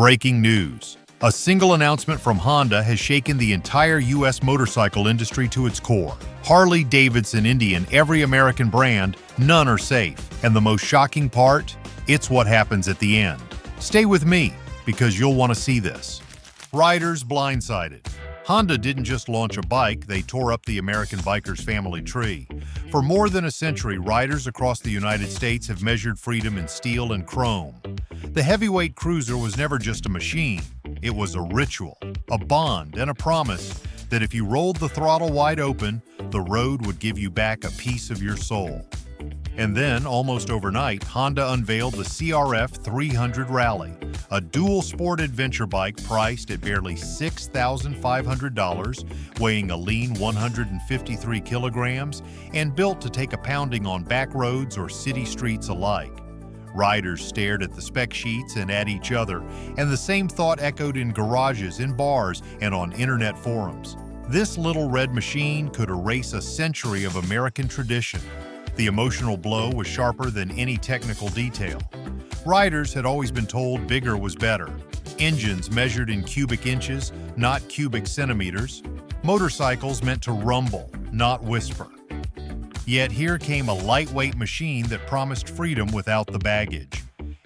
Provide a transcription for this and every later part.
Breaking news. A single announcement from Honda has shaken the entire U.S. motorcycle industry to its core. Harley-Davidson, Indian, every American brand, none are safe. And the most shocking part? It's what happens at the end. Stay with me, because you'll want to see this. Riders blindsided. Honda didn't just launch a bike, they tore up the American biker's family tree. For more than a century, riders across the United States have measured freedom in steel and chrome. The heavyweight cruiser was never just a machine. It was a ritual, a bond, and a promise that if you rolled the throttle wide open, the road would give you back a piece of your soul. And then, almost overnight, Honda unveiled the CRF 300 Rally, a dual-sport adventure bike priced at barely $6,500, weighing a lean 153 kilograms, and built to take a pounding on back roads or city streets alike. Riders stared at the spec sheets and at each other, and the same thought echoed in garages, in bars, and on internet forums. This little red machine could erase a century of American tradition. The emotional blow was sharper than any technical detail. Riders had always been told bigger was better. Engines measured in cubic inches, not cubic centimeters. Motorcycles meant to rumble, not whisper. Yet here came a lightweight machine that promised freedom without the baggage.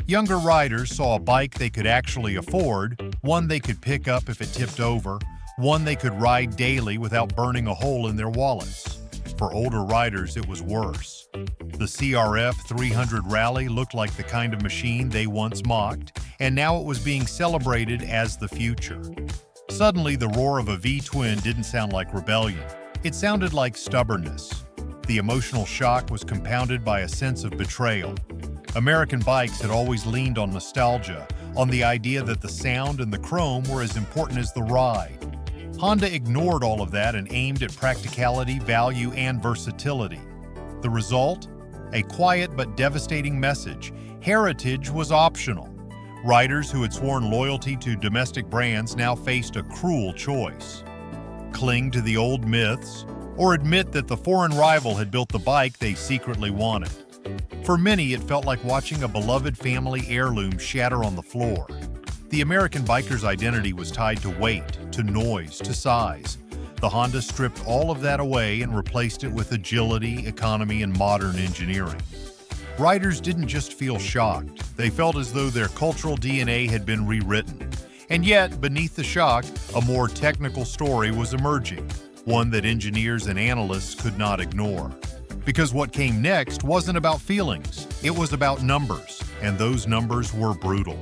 Younger riders saw a bike they could actually afford, one they could pick up if it tipped over, one they could ride daily without burning a hole in their wallets. For older riders, it was worse. The CRF 300 Rally looked like the kind of machine they once mocked, and now it was being celebrated as the future. Suddenly, the roar of a V-twin didn't sound like rebellion. It sounded like stubbornness. The emotional shock was compounded by a sense of betrayal. American bikes had always leaned on nostalgia, on the idea that the sound and the chrome were as important as the ride. Honda ignored all of that and aimed at practicality, value, and versatility. The result? A quiet but devastating message. Heritage was optional. Riders who had sworn loyalty to domestic brands now faced a cruel choice. Cling to the old myths, or admit that the foreign rival had built the bike they secretly wanted. For many, it felt like watching a beloved family heirloom shatter on the floor. The American biker's identity was tied to weight, to noise, to size. The Honda stripped all of that away and replaced it with agility, economy, and modern engineering. Riders didn't just feel shocked. They felt as though their cultural DNA had been rewritten. And yet, beneath the shock, a more technical story was emerging, one that engineers and analysts could not ignore. Because what came next wasn't about feelings, it was about numbers, and those numbers were brutal.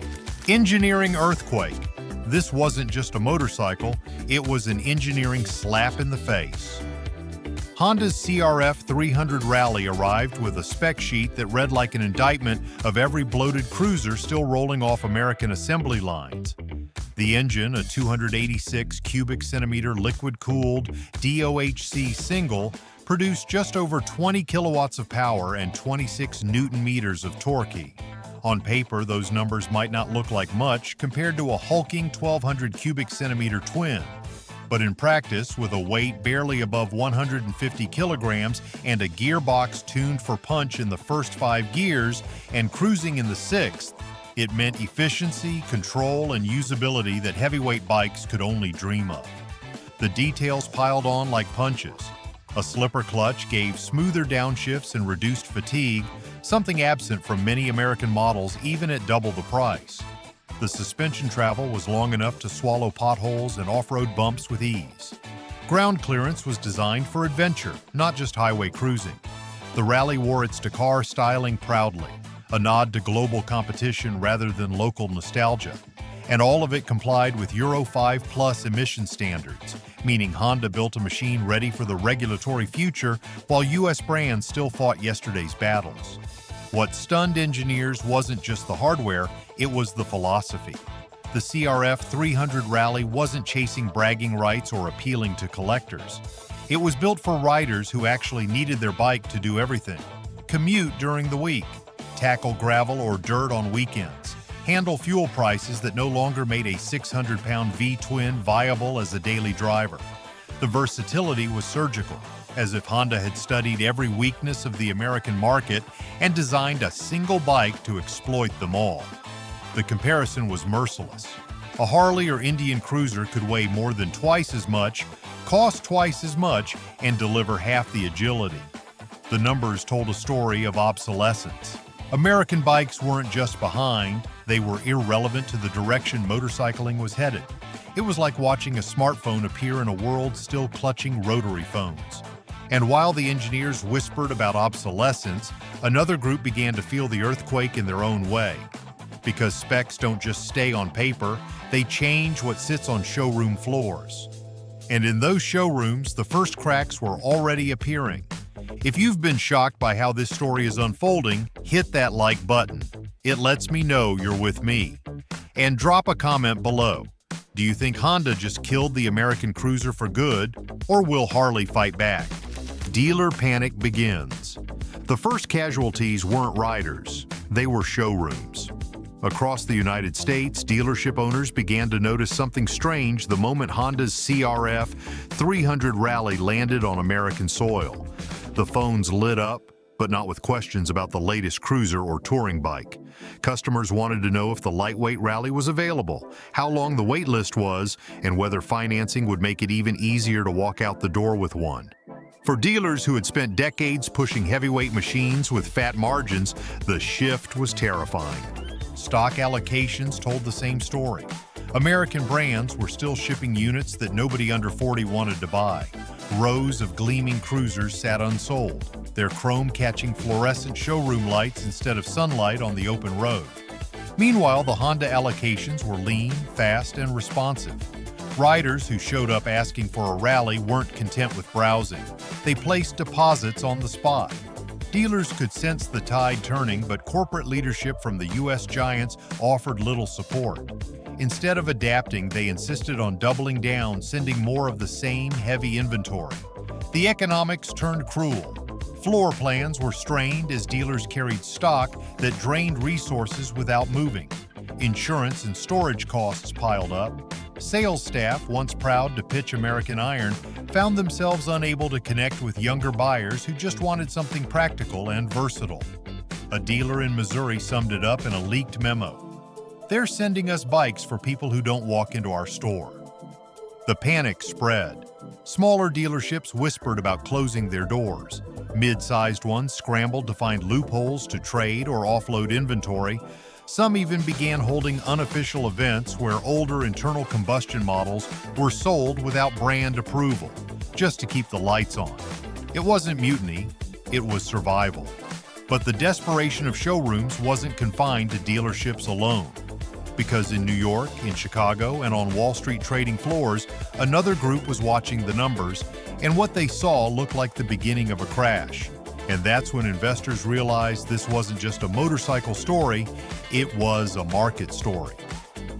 Engineering earthquake. This wasn't just a motorcycle, it was an engineering slap in the face. Honda's CRF 300 Rally arrived with a spec sheet that read like an indictment of every bloated cruiser still rolling off American assembly lines. The engine, a 286 cubic centimeter liquid-cooled DOHC single, produced just over 20 kilowatts of power and 26 newton meters of torque. On paper, those numbers might not look like much compared to a hulking 1,200 cubic centimeter twin. But in practice, with a weight barely above 150 kilograms and a gearbox tuned for punch in the first 5 gears and cruising in the 6th, it meant efficiency, control, and usability that heavyweight bikes could only dream of. The details piled on like punches. A slipper clutch gave smoother downshifts and reduced fatigue, something absent from many American models even at double the price. The suspension travel was long enough to swallow potholes and off-road bumps with ease. Ground clearance was designed for adventure, not just highway cruising. The Rally wore its Dakar styling proudly, a nod to global competition rather than local nostalgia. And all of it complied with Euro 5 Plus emission standards, meaning Honda built a machine ready for the regulatory future while U.S. brands still fought yesterday's battles. What stunned engineers wasn't just the hardware, it was the philosophy. The CRF 300 Rally wasn't chasing bragging rights or appealing to collectors. It was built for riders who actually needed their bike to do everything. Commute during the week, tackle gravel or dirt on weekends, handle fuel prices that no longer made a 600-pound V-twin viable as a daily driver. The versatility was surgical, as if Honda had studied every weakness of the American market and designed a single bike to exploit them all. The comparison was merciless. A Harley or Indian Cruiser could weigh more than twice as much, cost twice as much, and deliver half the agility. The numbers told a story of obsolescence. American bikes weren't just behind, they were irrelevant to the direction motorcycling was headed. It was like watching a smartphone appear in a world still clutching rotary phones. And while the engineers whispered about obsolescence, another group began to feel the earthquake in their own way. Because specs don't just stay on paper, they change what sits on showroom floors. And in those showrooms, the first cracks were already appearing. If you've been shocked by how this story is unfolding, hit that like button. It lets me know you're with me. And drop a comment below. Do you think Honda just killed the American Cruiser for good, or will Harley fight back? Dealer panic begins. The first casualties weren't riders, they were showrooms. Across the United States, dealership owners began to notice something strange the moment Honda's CRF 300 Rally landed on American soil. The phones lit up, but not with questions about the latest cruiser or touring bike. Customers wanted to know if the lightweight Rally was available, how long the wait list was, and whether financing would make it even easier to walk out the door with one. For dealers who had spent decades pushing heavyweight machines with fat margins, the shift was terrifying. Stock allocations told the same story. American brands were still shipping units that nobody under 40 wanted to buy. Rows of gleaming cruisers sat unsold, their chrome catching fluorescent showroom lights instead of sunlight on the open road. Meanwhile, the Honda allocations were lean, fast, and responsive. Riders who showed up asking for a Rally weren't content with browsing. They placed deposits on the spot. Dealers could sense the tide turning, but corporate leadership from the U.S. giants offered little support. Instead of adapting, they insisted on doubling down, sending more of the same heavy inventory. The economics turned cruel. Floor plans were strained as dealers carried stock that drained resources without moving. Insurance and storage costs piled up. Sales staff, once proud to pitch American Iron, found themselves unable to connect with younger buyers who just wanted something practical and versatile. A dealer in Missouri summed it up in a leaked memo. They're sending us bikes for people who don't walk into our store. The panic spread. Smaller dealerships whispered about closing their doors. Mid-sized ones scrambled to find loopholes to trade or offload inventory. Some even began holding unofficial events where older internal combustion models were sold without brand approval, just to keep the lights on. It wasn't mutiny, it was survival. But the desperation of showrooms wasn't confined to dealerships alone. Because in New York, in Chicago, and on Wall Street trading floors, another group was watching the numbers, and what they saw looked like the beginning of a crash. And that's when investors realized this wasn't just a motorcycle story, it was a market story.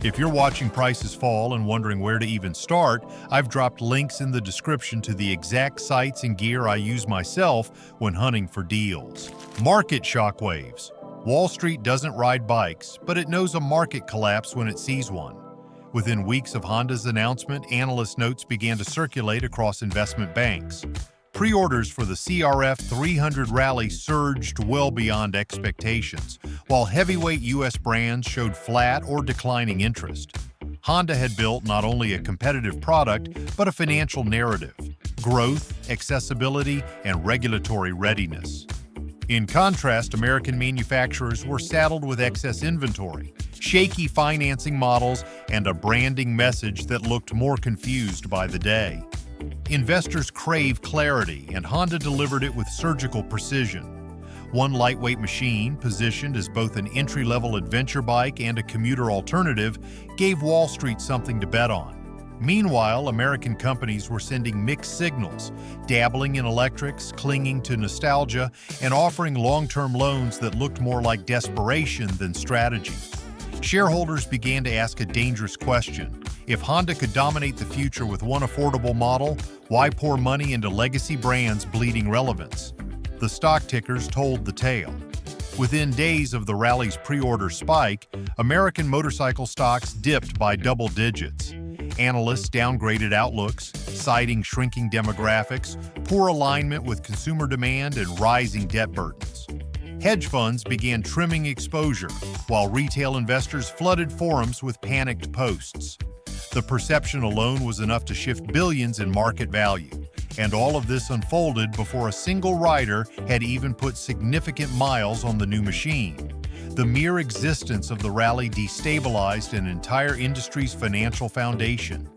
If you're watching prices fall and wondering where to even start, I've dropped links in the description to the exact sites and gear I use myself when hunting for deals. Market shockwaves. Wall Street doesn't ride bikes, but it knows a market collapse when it sees one. Within weeks of Honda's announcement, analyst notes began to circulate across investment banks. Pre-orders for the CRF 300 Rally surged well beyond expectations, while heavyweight U.S. brands showed flat or declining interest. Honda had built not only a competitive product, but a financial narrative: growth, accessibility, and regulatory readiness. In contrast, American manufacturers were saddled with excess inventory, shaky financing models, and a branding message that looked more confused by the day. Investors crave clarity, and Honda delivered it with surgical precision. One lightweight machine, positioned as both an entry-level adventure bike and a commuter alternative, gave Wall Street something to bet on. Meanwhile, American companies were sending mixed signals, dabbling in electrics, clinging to nostalgia, and offering long-term loans that looked more like desperation than strategy. Shareholders began to ask a dangerous question. If Honda could dominate the future with one affordable model, why pour money into legacy brands bleeding relevance? The stock tickers told the tale. Within days of the rally's pre-order spike, American motorcycle stocks dipped by double digits. Analysts downgraded outlooks, citing shrinking demographics, poor alignment with consumer demand, and rising debt burdens. Hedge funds began trimming exposure, while retail investors flooded forums with panicked posts. The perception alone was enough to shift billions in market value, and all of this unfolded before a single rider had even put significant miles on the new machine. The mere existence of the rally destabilized an entire industry's financial foundation.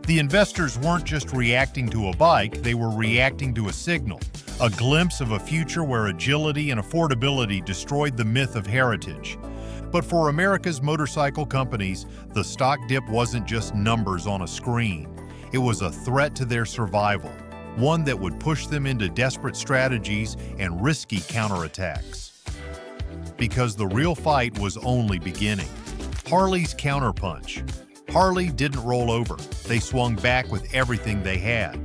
The investors weren't just reacting to a bike, they were reacting to a signal, a glimpse of a future where agility and affordability destroyed the myth of heritage. But for America's motorcycle companies, the stock dip wasn't just numbers on a screen. It was a threat to their survival, one that would push them into desperate strategies and risky counterattacks. Because the real fight was only beginning. Harley's counterpunch. Harley didn't roll over. They swung back with everything they had.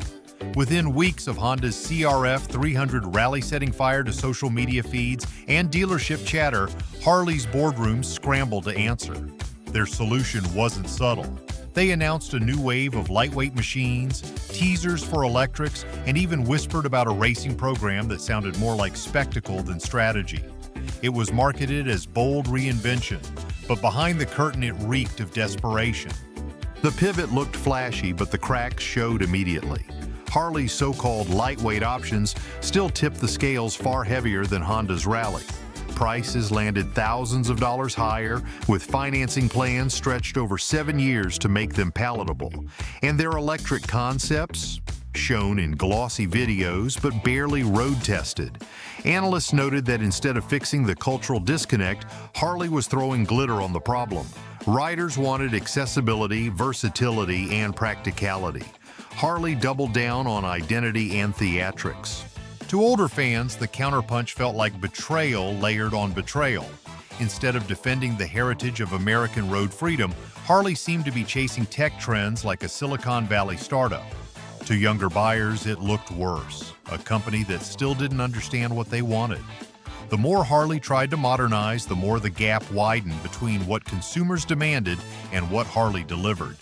Within weeks of Honda's CRF 300 rally setting fire to social media feeds and dealership chatter, Harley's boardrooms scrambled to answer. Their solution wasn't subtle. They announced a new wave of lightweight machines, teasers for electrics, and even whispered about a racing program that sounded more like spectacle than strategy. It was marketed as bold reinvention, but behind the curtain it reeked of desperation. The pivot looked flashy, but the cracks showed immediately. Harley's so-called lightweight options still tipped the scales far heavier than Honda's Rally. Prices landed thousands of dollars higher, with financing plans stretched over 7 years to make them palatable. And their electric concepts? Shown in glossy videos, but barely road-tested. Analysts noted that instead of fixing the cultural disconnect, Harley was throwing glitter on the problem. Riders wanted accessibility, versatility, and practicality. Harley doubled down on identity and theatrics. To older fans, the counterpunch felt like betrayal layered on betrayal. Instead of defending the heritage of American road freedom, Harley seemed to be chasing tech trends like a Silicon Valley startup. To younger buyers, it looked worse, a company that still didn't understand what they wanted. The more Harley tried to modernize, the more the gap widened between what consumers demanded and what Harley delivered.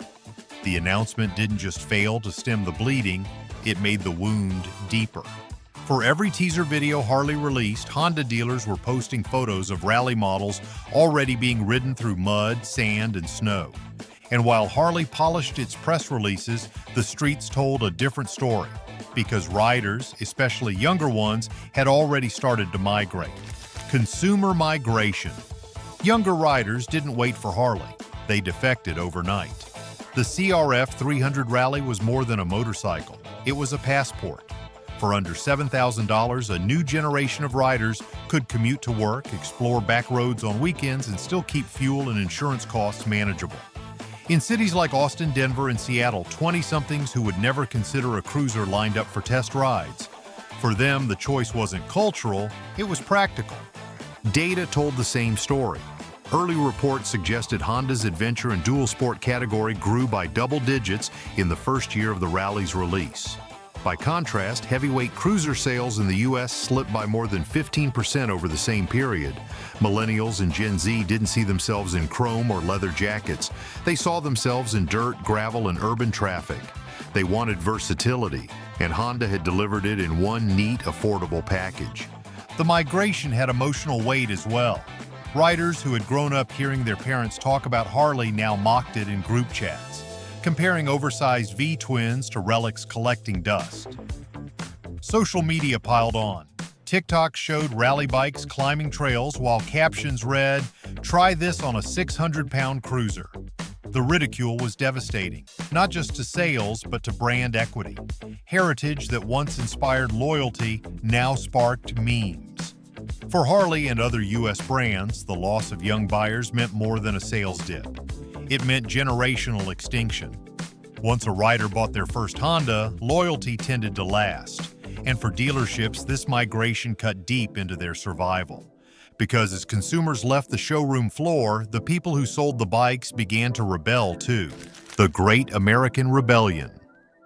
The announcement didn't just fail to stem the bleeding, it made the wound deeper. For every teaser video Harley released, Honda dealers were posting photos of rally models already being ridden through mud, sand, and snow. And while Harley polished its press releases, the streets told a different story, because riders, especially younger ones, had already started to migrate. Consumer migration. Younger riders didn't wait for Harley, they defected overnight. The CRF 300 Rally was more than a motorcycle, it was a passport. For under $7,000, a new generation of riders could commute to work, explore back roads on weekends, and still keep fuel and insurance costs manageable. In cities like Austin, Denver, and Seattle, 20-somethings who would never consider a cruiser lined up for test rides. For them, the choice wasn't cultural, it was practical. Data told the same story. Early reports suggested Honda's adventure and dual sport category grew by double digits in the first year of the Rally's release. By contrast, heavyweight cruiser sales in the U.S. slipped by more than 15% over the same period. Millennials and Gen Z didn't see themselves in chrome or leather jackets. They saw themselves in dirt, gravel, and urban traffic. They wanted versatility, and Honda had delivered it in one neat, affordable package. The migration had emotional weight as well. Riders who had grown up hearing their parents talk about Harley now mocked it in group chats, comparing oversized V-twins to relics collecting dust. Social media piled on. TikTok showed rally bikes climbing trails while captions read, "Try this on a 600-pound cruiser." The ridicule was devastating, not just to sales, but to brand equity. Heritage that once inspired loyalty now sparked memes. For Harley and other U.S. brands, the loss of young buyers meant more than a sales dip. It meant generational extinction. Once a rider bought their first Honda, loyalty tended to last. And for dealerships, this migration cut deep into their survival. Because as consumers left the showroom floor, the people who sold the bikes began to rebel too. The Great American Rebellion.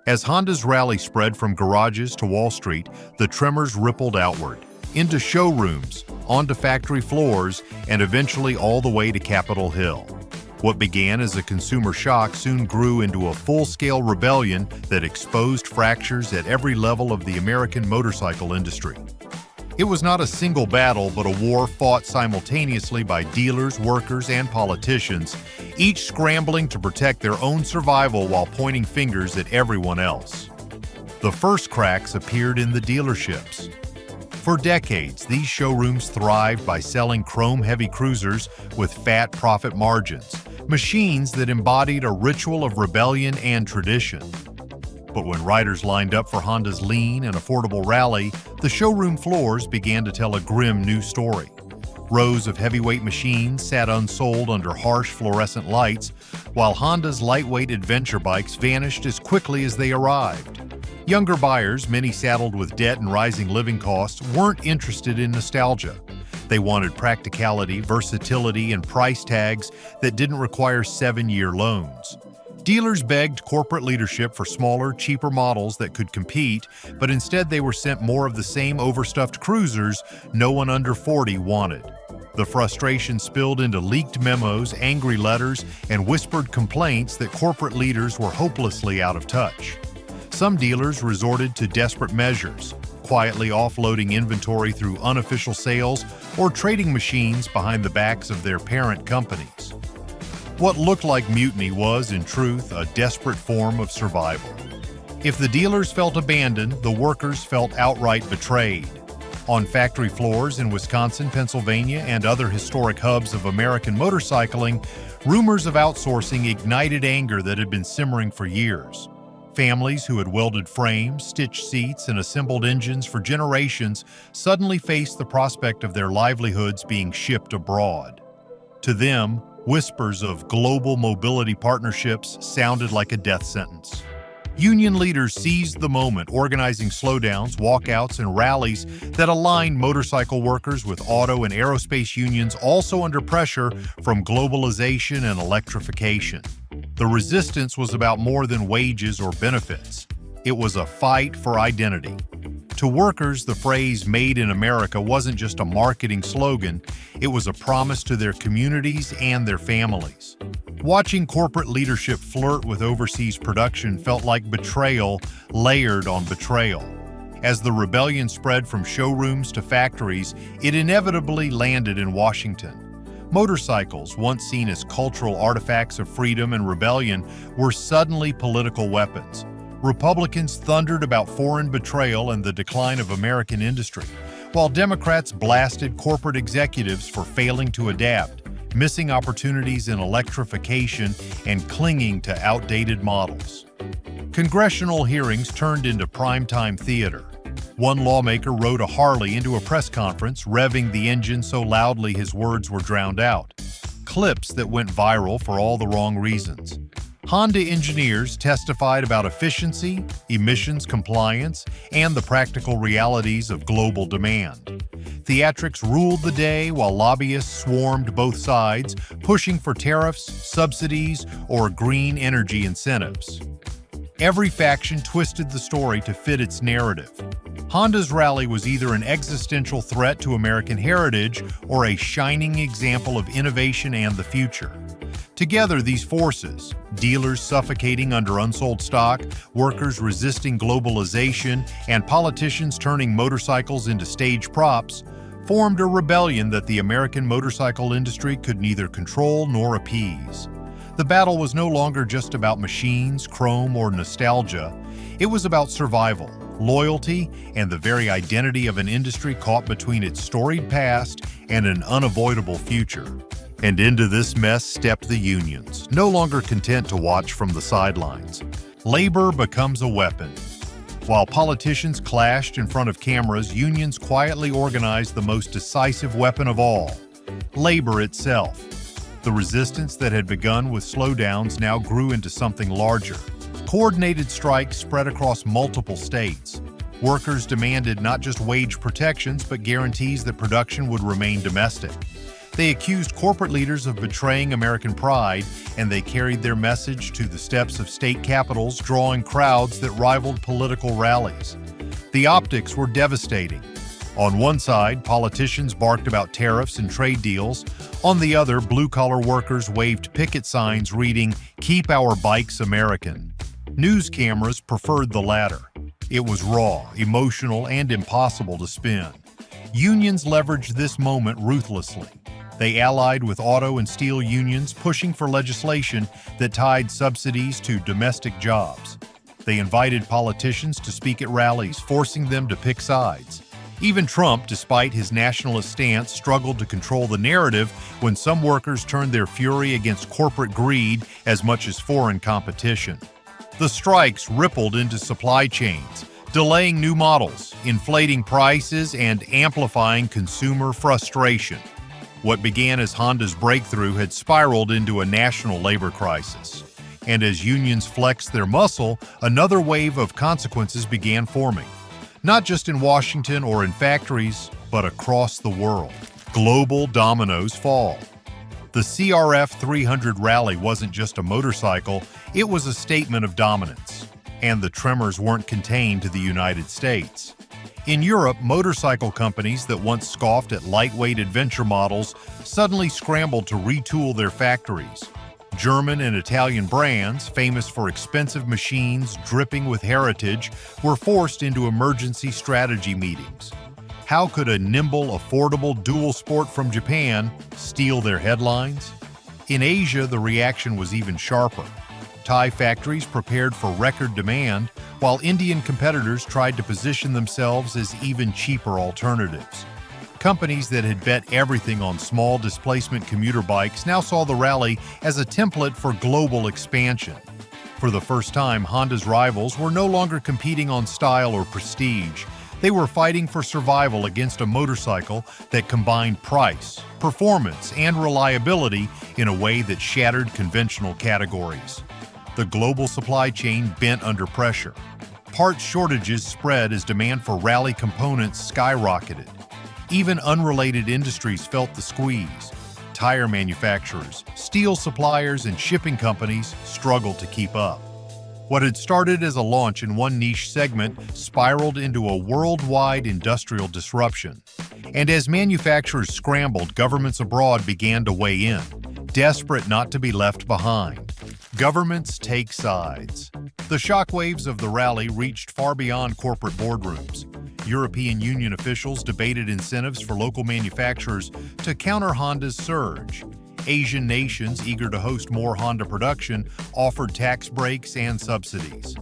As Honda's Rally spread from garages to Wall Street, the tremors rippled outward, into showrooms, onto factory floors, and eventually all the way to Capitol Hill. What began as a consumer shock soon grew into a full-scale rebellion that exposed fractures at every level of the American motorcycle industry. It was not a single battle, but a war fought simultaneously by dealers, workers, and politicians, each scrambling to protect their own survival while pointing fingers at everyone else. The first cracks appeared in the dealerships. For decades, these showrooms thrived by selling chrome-heavy cruisers with fat profit margins, machines that embodied a ritual of rebellion and tradition. But when riders lined up for Honda's lean and affordable rally, the showroom floors began to tell a grim new story. Rows of heavyweight machines sat unsold under harsh fluorescent lights, while Honda's lightweight adventure bikes vanished as quickly as they arrived. Younger buyers, many saddled with debt and rising living costs, weren't interested in nostalgia. They wanted practicality, versatility, and price tags that didn't require 7-year loans. Dealers begged corporate leadership for smaller, cheaper models that could compete, but instead they were sent more of the same overstuffed cruisers no one under 40 wanted. The frustration spilled into leaked memos, angry letters, and whispered complaints that corporate leaders were hopelessly out of touch. Some dealers resorted to desperate measures, quietly offloading inventory through unofficial sales or trading machines behind the backs of their parent companies. What looked like mutiny was, in truth, a desperate form of survival. If the dealers felt abandoned, the workers felt outright betrayed. On factory floors in Wisconsin, Pennsylvania, and other historic hubs of American motorcycling, rumors of outsourcing ignited anger that had been simmering for years. Families who had welded frames, stitched seats, and assembled engines for generations suddenly faced the prospect of their livelihoods being shipped abroad. To them, whispers of global mobility partnerships sounded like a death sentence. Union leaders seized the moment, organizing slowdowns, walkouts, and rallies that aligned motorcycle workers with auto and aerospace unions also under pressure from globalization and electrification. The resistance was about more than wages or benefits. It was a fight for identity. To workers, the phrase "Made in America" wasn't just a marketing slogan, it was a promise to their communities and their families. Watching corporate leadership flirt with overseas production felt like betrayal layered on betrayal. As the rebellion spread from showrooms to factories, it inevitably landed in Washington. Motorcycles, once seen as cultural artifacts of freedom and rebellion, were suddenly political weapons. Republicans thundered about foreign betrayal and the decline of American industry, while Democrats blasted corporate executives for failing to adapt, missing opportunities in electrification, and clinging to outdated models. Congressional hearings turned into primetime theater. One lawmaker rode a Harley into a press conference, revving the engine so loudly his words were drowned out. Clips that went viral for all the wrong reasons. Honda engineers testified about efficiency, emissions compliance, and the practical realities of global demand. Theatrics ruled the day while lobbyists swarmed both sides, pushing for tariffs, subsidies, or green energy incentives. Every faction twisted the story to fit its narrative. Honda's rally was either an existential threat to American heritage or a shining example of innovation and the future. Together, these forces, dealers suffocating under unsold stock, workers resisting globalization, and politicians turning motorcycles into stage props, formed a rebellion that the American motorcycle industry could neither control nor appease. The battle was no longer just about machines, chrome, or nostalgia. It was about survival, loyalty, and the very identity of an industry caught between its storied past and an unavoidable future. And into this mess stepped the unions, no longer content to watch from the sidelines. Labor becomes a weapon. While politicians clashed in front of cameras, unions quietly organized the most decisive weapon of all, labor itself. The resistance that had begun with slowdowns now grew into something larger. Coordinated strikes spread across multiple states. Workers demanded not just wage protections, but guarantees that production would remain domestic. They accused corporate leaders of betraying American pride, and they carried their message to the steps of state capitals, drawing crowds that rivaled political rallies. The optics were devastating. On one side, politicians barked about tariffs and trade deals. On the other, blue-collar workers waved picket signs reading, "Keep our bikes American." News cameras preferred the latter. It was raw, emotional, and impossible to spin. Unions leveraged this moment ruthlessly. They allied with auto and steel unions, pushing for legislation that tied subsidies to domestic jobs. They invited politicians to speak at rallies, forcing them to pick sides. Even Trump, despite his nationalist stance, struggled to control the narrative when some workers turned their fury against corporate greed as much as foreign competition. The strikes rippled into supply chains, delaying new models, inflating prices, and amplifying consumer frustration. What began as Honda's breakthrough had spiraled into a national labor crisis. And as unions flexed their muscle, another wave of consequences began forming. Not just in Washington or in factories, but across the world. Global dominoes fall. The CRF 300 rally wasn't just a motorcycle, it was a statement of dominance. And the tremors weren't contained to the United States. In Europe, motorcycle companies that once scoffed at lightweight adventure models suddenly scrambled to retool their factories. German and Italian brands, famous for expensive machines dripping with heritage, were forced into emergency strategy meetings. How could a nimble, affordable dual sport from Japan steal their headlines? In Asia, the reaction was even sharper. Thai factories prepared for record demand, while Indian competitors tried to position themselves as even cheaper alternatives. Companies that had bet everything on small displacement commuter bikes now saw the rally as a template for global expansion. For the first time, Honda's rivals were no longer competing on style or prestige. They were fighting for survival against a motorcycle that combined price, performance, and reliability in a way that shattered conventional categories. The global supply chain bent under pressure. Parts shortages spread as demand for rally components skyrocketed. Even unrelated industries felt the squeeze. Tire manufacturers, steel suppliers, and shipping companies struggled to keep up. What had started as a launch in one niche segment spiraled into a worldwide industrial disruption. And as manufacturers scrambled, governments abroad began to weigh in, desperate not to be left behind. Governments take sides. The shockwaves of the rally reached far beyond corporate boardrooms. European Union officials debated incentives for local manufacturers to counter Honda's surge. Asian nations eager to host more Honda production offered tax breaks and subsidies.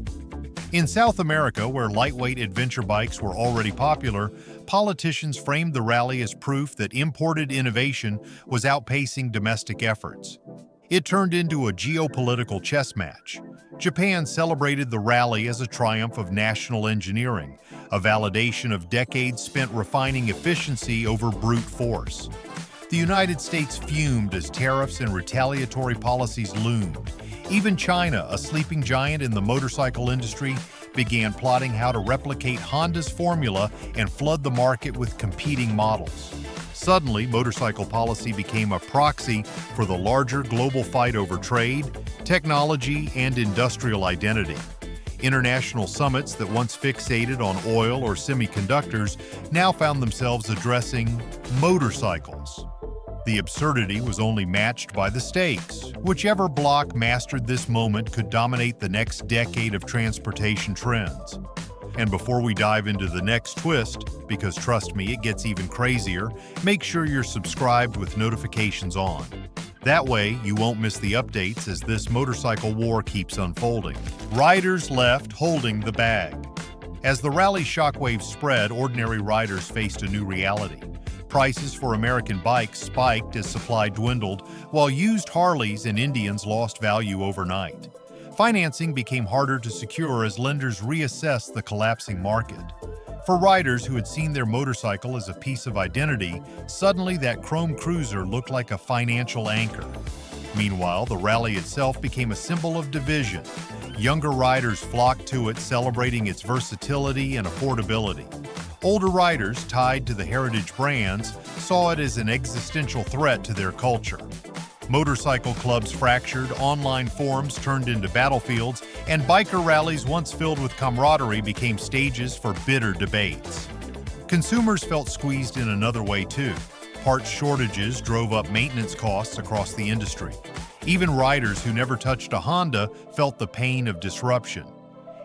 In South America, where lightweight adventure bikes were already popular, politicians framed the rally as proof that imported innovation was outpacing domestic efforts. It turned into a geopolitical chess match. Japan celebrated the rally as a triumph of national engineering, a validation of decades spent refining efficiency over brute force. The United States fumed as tariffs and retaliatory policies loomed. Even China, a sleeping giant in the motorcycle industry, began plotting how to replicate Honda's formula and flood the market with competing models. Suddenly, motorcycle policy became a proxy for the larger global fight over trade, technology, and industrial identity. International summits that once fixated on oil or semiconductors now found themselves addressing motorcycles. The absurdity was only matched by the stakes. Whichever bloc mastered this moment could dominate the next decade of transportation trends. And before we dive into the next twist, because trust me, it gets even crazier, make sure you're subscribed with notifications on. That way, you won't miss the updates as this motorcycle war keeps unfolding. Riders left holding the bag. As the rally shockwaves spread, ordinary riders faced a new reality. Prices for American bikes spiked as supply dwindled, while used Harleys and Indians lost value overnight. Financing became harder to secure as lenders reassessed the collapsing market. For riders who had seen their motorcycle as a piece of identity, suddenly that chrome cruiser looked like a financial anchor. Meanwhile, the rally itself became a symbol of division. Younger riders flocked to it, celebrating its versatility and affordability. Older riders, tied to the heritage brands, saw it as an existential threat to their culture. Motorcycle clubs fractured, online forums turned into battlefields, and biker rallies once filled with camaraderie became stages for bitter debates. Consumers felt squeezed in another way too. Parts shortages drove up maintenance costs across the industry. Even riders who never touched a Honda felt the pain of disruption.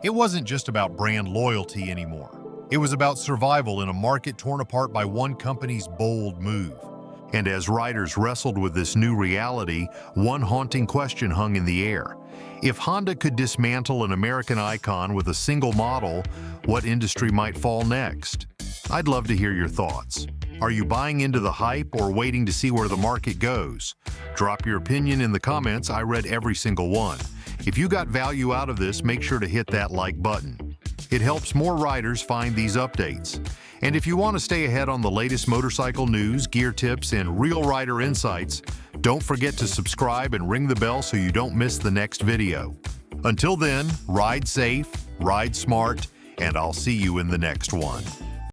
It wasn't just about brand loyalty anymore. It was about survival in a market torn apart by one company's bold move. And as riders wrestled with this new reality, one haunting question hung in the air. If Honda could dismantle an American icon with a single model, what industry might fall next? I'd love to hear your thoughts. Are you buying into the hype or waiting to see where the market goes? Drop your opinion in the comments. I read every single one. If you got value out of this, make sure to hit that like button. It helps more riders find these updates. And if you want to stay ahead on the latest motorcycle news, gear tips, and real rider insights, don't forget to subscribe and ring the bell so you don't miss the next video. Until then, ride safe, ride smart, and I'll see you in the next one.